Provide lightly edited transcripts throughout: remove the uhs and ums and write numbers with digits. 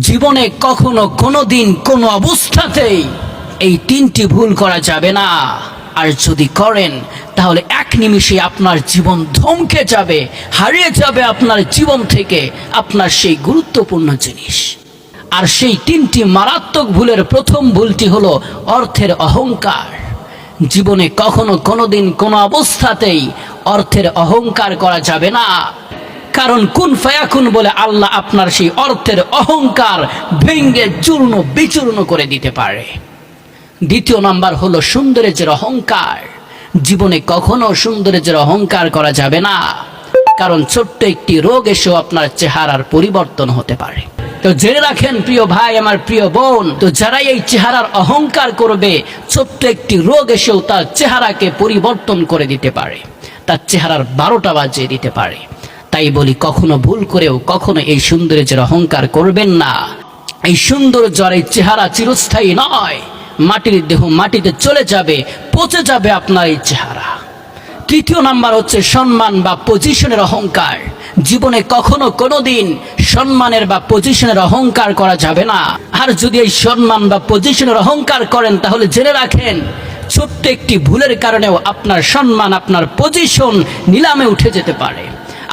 জীবনে কখনো কোনোদিন কোনো অবস্থাতেই এই তিনটি ভুল করা যাবে না। আর যদি করেন তাহলে এক নিমিষে আপনার জীবন থমকে যাবে, হারিয়ে যাবে আপনার জীবন থেকে আপনার সেই গুরুত্বপূর্ণ জিনিস। আর সেই তিনটি মারাত্মক ভুলের প্রথম ভুলটি হলো অর্থের অহংকার। জীবনে কখনো কোনোদিন কোনো অবস্থাতেই অর্থের অহংকার করা যাবে না, কারণ কুন ফায়াকুন বলে আল্লাহ আপনার সেই অর্থের অহংকার ভেঙে চূর্ণ বিচূর্ণ করে দিতে পারে। দ্বিতীয় নাম্বার হলো সৌন্দর্যের অহংকার। জীবনে কখনো সৌন্দর্যের অহংকার করা যাবে না, কারণ ছোট্ট একটি রোগ এসেও আপনার চেহারার পরিবর্তন হতে পারে। তো জেনে রাখেন প্রিয় ভাই, আমার প্রিয় বোন, তো যারাই এই চেহারার অহংকার করবে, ছোট্ট একটি রোগ এসেও তার চেহারাকে পরিবর্তন করে দিতে পারে, তার চেহারার 12টা বাজিয়ে দিতে পারে। তাই বলি, কখনো ভুল করেও কখনো এই সৌন্দর্যের অহংকার করবেন না। এই সৌন্দর্য আর এই চেহারা চিরস্থায়ী নয়। মাটির দেহ মাটিতে চলে যাবে, পচে যাবে আপনার এই চেহারা। তৃতীয় নাম্বার হচ্ছে সম্মান বা পজিশনের অহংকার। জীবনে কখনো কোনোদিন সম্মানের বা পজিশনের অহংকার করা যাবে না। আর যদি এই সম্মান বা পজিশনের অহংকার করেন তাহলে জেনে রাখেন, ছোট্ট একটি ভুলের কারণেও আপনার সম্মান, আপনার পজিশন নিলামে উঠে যেতে পারে।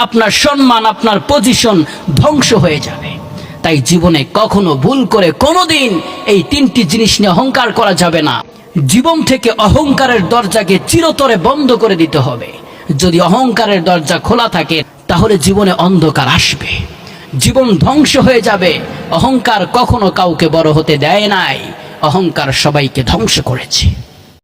আপনার সম্মান, আপনার পজিশন ধ্বংস হয়ে যাবে। তাই জীবনে কখনো ভুল করে কোনোদিন এই তিনটি জিনিস নিয়ে অহংকার করা যাবে না। জীবন থেকে অহংকারের দরজাকে চিরতরে বন্ধ করে দিতে হবে। যদি অহংকারের দরজা খোলা থাকে তাহলে জীবনে অন্ধকার আসবে, জীবন ধ্বংস হয়ে যাবে। অহংকার কখনো কাউকে বড় হতে দেয় নাই, অহংকার সবাইকে ধ্বংস করেছে।